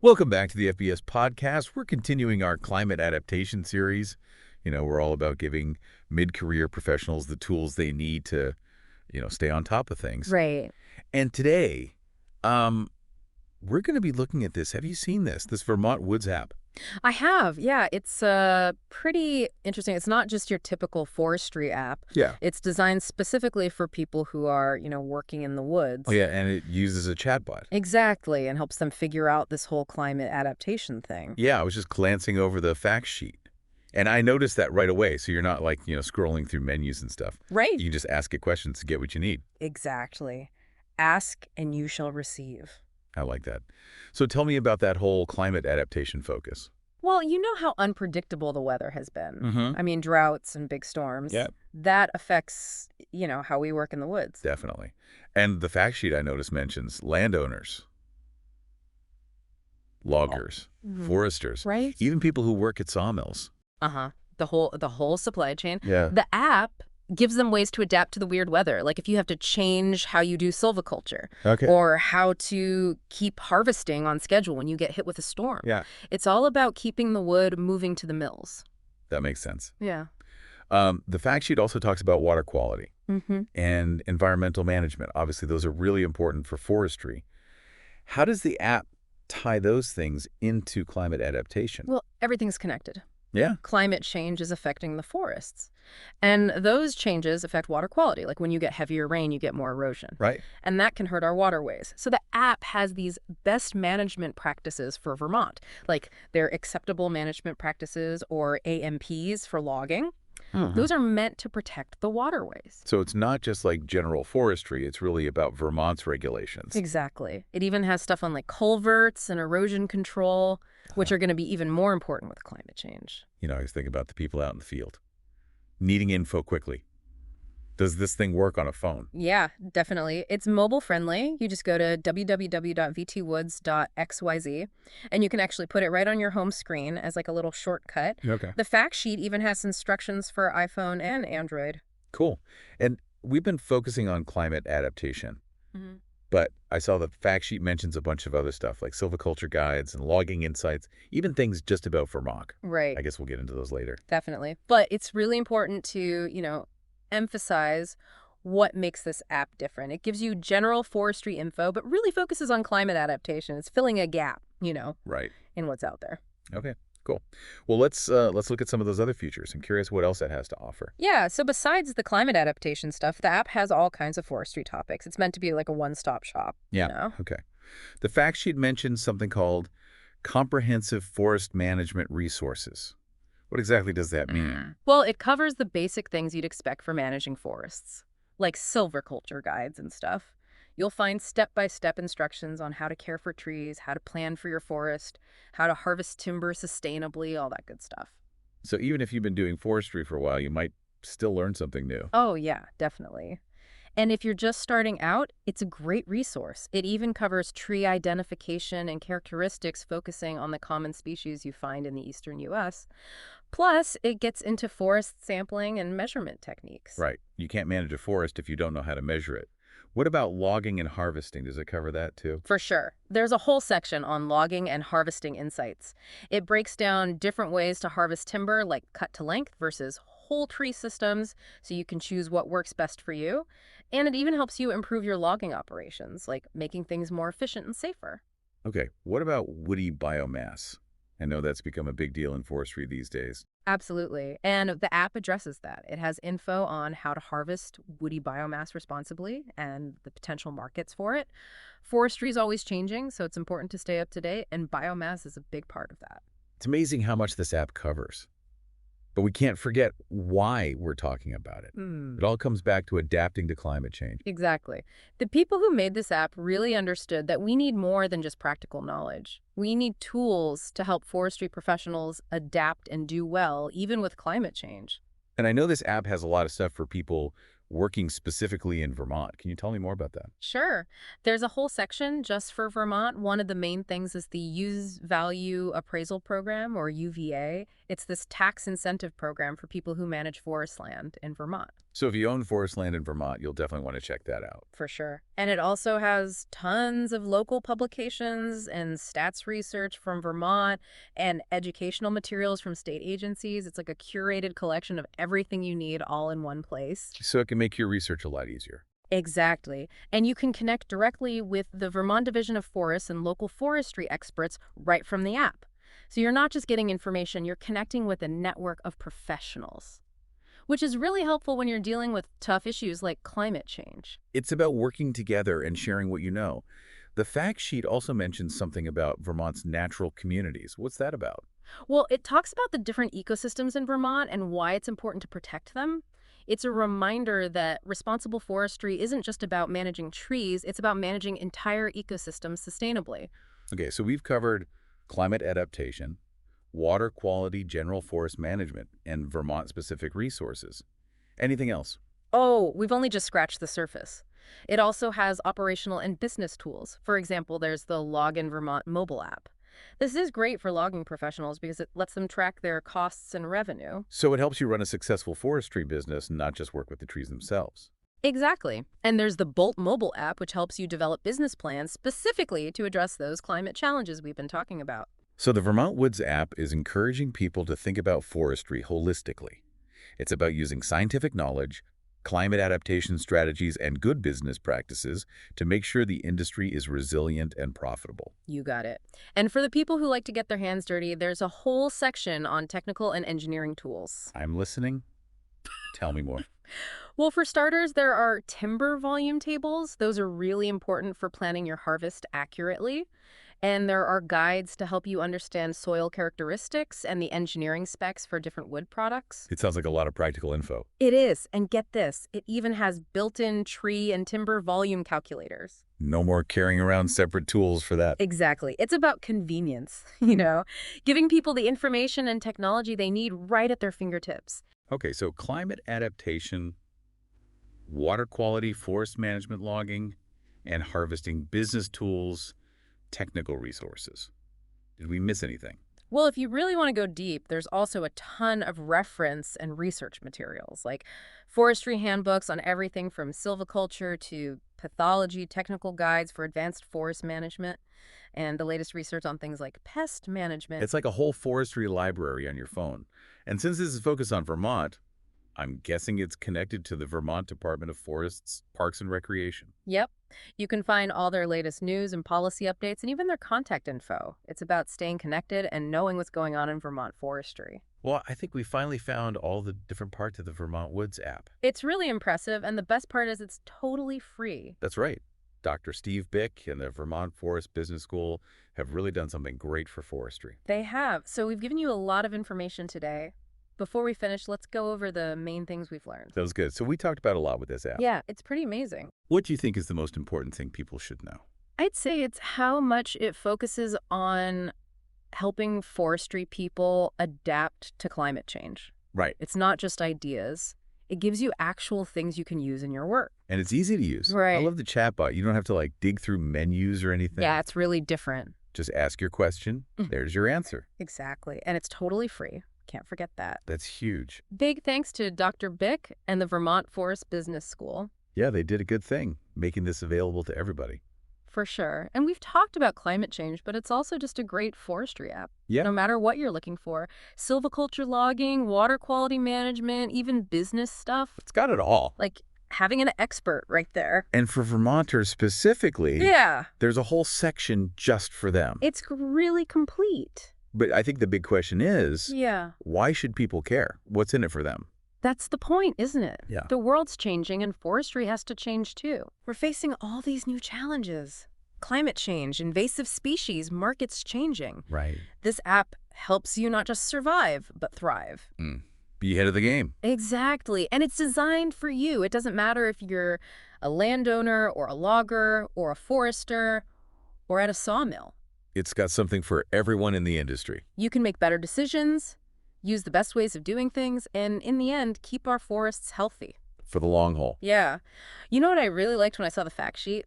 Welcome back to the FBS podcast. We're continuing our climate adaptation series. We're all about giving mid-career professionals the tools they need to, stay on top of things. Right. And today, we're going to be looking at this. Have you seen this Vermont Woods app? I have. Yeah, it's pretty interesting. It's not just your typical forestry app. Yeah. It's designed specifically for people who are, working in the Oh, woods. yeah, and it uses a chatbot. Exactly, and helps them figure out this whole climate adaptation thing. Yeah, I was just glancing over the fact sheet. And I noticed that right away, so you're not like, scrolling through menus and stuff. Right. You can just ask it questions to get what you need. Exactly. Ask and you shall receive. I like that. So tell me about that whole climate adaptation focus. Well, you know how unpredictable the weather has been. Mm-hmm. I mean, droughts and big storms. Yeah. That affects, how we work in the woods. Definitely. And the fact sheet I noticed mentions landowners, loggers, foresters, Right? even people who work at sawmills. Uh-huh. The whole supply chain. Yeah. The app gives them ways to adapt to the weird weather, like if you have to change how you do silviculture Okay. or how to keep harvesting on schedule when you get hit with a storm. Yeah, It's all about keeping the wood moving to the mills. that makes sense. Yeah. The fact sheet also talks about water quality Mm-hmm. and environmental management. Obviously, those are really important for forestry. How does the app tie those things into climate adaptation? Well, everything's connected. Yeah. Climate change is affecting the forests. And those changes affect water quality. Like when you get heavier rain, you get more erosion. Right. And that can hurt our waterways. So the app has these best management practices for Vermont, like their acceptable management practices or AMPs for logging. Those are meant to protect the waterways. So it's not just like general forestry. It's really about Vermont's regulations. Exactly. It even has stuff on like culverts and erosion control, which are going to be even more important with climate change. I was thinking about the people out in the field needing info quickly. Does this thing work on a phone? Yeah, definitely. It's mobile friendly. You just go to www.vtwoods.xyz and you can actually put it right on your home screen as like a little shortcut. Okay. The fact sheet even has instructions for iPhone and Android. Cool. And we've been focusing on climate adaptation, Mm-hmm. but I saw the fact sheet mentions a bunch of other stuff like silviculture guides and logging insights, even things just about Vermont. Right, I guess we'll get into those later. definitely. But it's really important to, emphasize what makes this app different. It gives you general forestry info, but really focuses on climate adaptation. It's filling a gap, Right. in what's out there. Okay, cool. Well, let's look at some of those other features. I'm curious what else that has to offer. Yeah, so besides the climate adaptation stuff, the app has all kinds of forestry topics. It's meant to be like a one-stop shop. Yeah. Okay. The fact sheet mentions something called comprehensive forest management resources. What exactly does that mean? Well, it covers the basic things you'd expect for managing forests, like silviculture guides and stuff. You'll find step-by-step instructions on how to care for trees, how to plan for your forest, how to harvest timber sustainably, all that good stuff. So even if you've been doing forestry for a while, you might still learn something new. Oh, yeah, definitely. And if you're just starting out, it's a great resource. It even covers tree identification and characteristics focusing on the common species you find in the eastern U.S. Plus, it gets into forest sampling and measurement techniques. Right. You can't manage a forest if you don't know how to measure it. What about logging and harvesting? Does it cover that too? For sure. There's a whole section on logging and harvesting insights. It breaks down different ways to harvest timber, like cut to length versus whole tree systems, so you can choose what works best for you. And it even helps you improve your logging operations, like making things more efficient and safer. Okay. What about woody biomass? I know that's become a big deal in forestry these days. Absolutely. And the app addresses that. It has info on how to harvest woody biomass responsibly and the potential markets for it. Forestry is always changing, so it's important to stay up to date, and biomass is a big part of that. It's amazing how much this app covers. But we can't forget why we're talking about it. It all comes back to adapting to climate change. Exactly. The people who made this app really understood that we need more than just practical knowledge. We need tools to help forestry professionals adapt and do well, even with climate change. And I know this app has a lot of stuff for people working specifically in Vermont. Can you tell me more about that? Sure. There's a whole section just for Vermont. One of the main things is the Use Value Appraisal Program, or UVA. It's this tax incentive program for people who manage forest land in Vermont. So if you own forest land in Vermont, you'll definitely want to check that out. For sure. And it also has tons of local publications and stats research from Vermont and educational materials from state agencies. It's like a curated collection of everything you need all in one place. So it can make your research a lot easier. Exactly. And you can connect directly with the Vermont Division of Forests and local forestry experts right from the app. So you're not just getting information, you're connecting with a network of professionals, which is really helpful when you're dealing with tough issues like climate change. It's about working together and sharing what you know. The fact sheet also mentions something about Vermont's natural communities. What's that about? Well, it talks about the different ecosystems in Vermont and why it's important to protect them. It's a reminder that responsible forestry isn't just about managing trees, it's about managing entire ecosystems sustainably. Okay, so we've covered climate adaptation, water quality general forest management, and Vermont-specific resources. Anything else? Oh, we've only just scratched the surface. It also has operational and business tools. For example, there's the Log in Vermont mobile app. This is great for logging professionals because it lets them track their costs and revenue. So it helps you run a successful forestry business, not just work with the trees themselves. Exactly. And there's the Bolt mobile app, which helps you develop business plans specifically to address those climate challenges we've been talking about. So the Vermont Woods app is encouraging people to think about forestry holistically. It's about using scientific knowledge, climate adaptation strategies, and good business practices to make sure the industry is resilient and profitable. You got it. And for the people who like to get their hands dirty, there's a whole section on technical and engineering tools. I'm listening. Tell me more. Well, for starters, there are timber volume tables. Those are really important for planning your harvest accurately. And there are guides to help you understand soil characteristics and the engineering specs for different wood products. It sounds like a lot of practical info. It is. And get this, it even has built-in tree and timber volume calculators. No more carrying around separate tools for that. Exactly. It's about convenience, giving people the information and technology they need right at their fingertips. Okay, so climate adaptation, water quality, forest management logging, and harvesting business tools, technical resources. Did we miss anything? Well, if you really want to go deep, there's also a ton of reference and research materials, like forestry handbooks on everything from silviculture to pathology, technical guides for advanced forest management, and the latest research on things like pest management. It's like a whole forestry library on your phone. And since this is focused on Vermont, I'm guessing it's connected to the Vermont Department of Forests, Parks and Recreation. Yep. You can find all their latest news and policy updates and even their contact info. It's about staying connected and knowing what's going on in Vermont forestry. Well, I think we finally found all the different parts of the Vermont Woods app. It's really impressive, and the best part is it's totally free. That's right. Dr. Steve Bick and the Vermont Forest Business School have really done something great for forestry. They have. So we've given you a lot of information today. Before we finish, let's go over the main things we've learned. That was good. So we talked about a lot with this app. Yeah, it's pretty amazing. What do you think is the most important thing people should know? I'd say it's how much it focuses on helping forestry people adapt to climate change. Right. It's not just ideas. It gives you actual things you can use in your work. And it's easy to use. Right. I love the chatbot. You don't have to dig through menus or anything. Yeah, it's really different. Just ask your question. There's your answer. Exactly. And it's totally free. Can't forget that. That's huge. Big thanks to Dr. Bick and the Vermont Forest Business School. Yeah, they did a good thing, making this available to everybody. For sure. And we've talked about climate change, but it's also just a great forestry app. Yeah. No matter what you're looking for. Silviculture logging, water quality management, even business stuff. It's got it all. Like having an expert right there. And for Vermonters specifically, Yeah. there's a whole section just for them. It's really complete. But I think the big question is, Yeah. why should people care? What's in it for them? That's the point, isn't it? Yeah. The world's changing and forestry has to change too. We're facing all these new challenges. Climate change, invasive species, markets changing. Right. This app helps you not just survive, but thrive. Be ahead of the game. Exactly. And it's designed for you. It doesn't matter if you're a landowner or a logger or a forester or at a sawmill. It's got something for everyone in the industry. You can make better decisions, use the best ways of doing things, and in the end, keep our forests healthy. For the long haul. Yeah. You know what I really liked when I saw the fact sheet?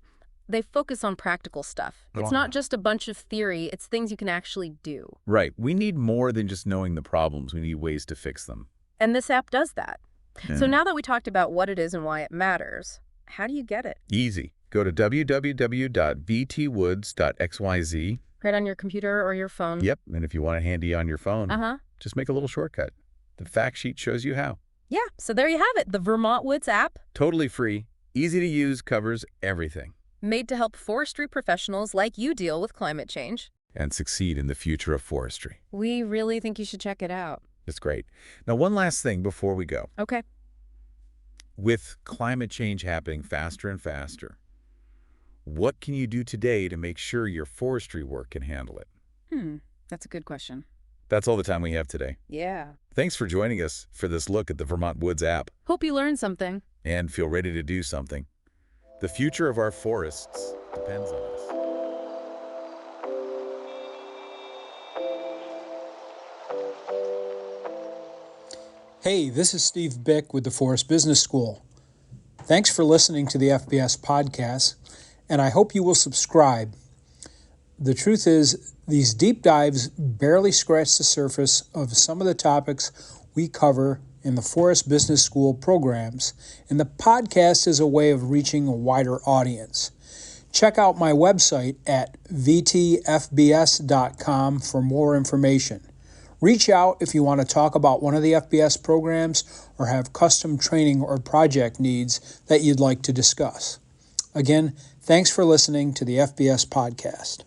They focus on practical stuff. It's not just a bunch of theory, it's things you can actually do. Right. We need more than just knowing the problems. We need ways to fix them. And this app does that. So And now that we talked about what it is and why it matters, how do you get it? easy. Go to www.vtwoods.xyz. Right on your computer or your phone? Yep, and if you want it handy on your phone, Uh-huh. just make a little shortcut. The fact sheet shows you how. Yeah, so there you have it, the Vermont Woods app, Totally free, easy to use, covers everything. made to help forestry professionals like you deal with climate change. And succeed in the future of forestry. We really think you should check it out. It's great. Now, one last thing before we go. Okay. With climate change happening faster and faster, what can you do today to make sure your forestry work can handle it? That's a good question. That's all the time we have today. Yeah. Thanks for joining us for this look at the Vermont Woods app. Hope you learned something. And feel ready to do something. The future of our forests depends on us. Hey, this is Steve Bick with the Forest Business School. Thanks for listening to the FBS podcast, and I hope you will subscribe. The truth is, these deep dives barely scratch the surface of some of the topics we cover in the Forest Business School programs, and the podcast is a way of reaching a wider audience. Check out my website at vtfbs.com for more information. Reach out if you want to talk about one of the FBS programs or have custom training or project needs that you'd like to discuss. Again, thanks for listening to the FBS podcast.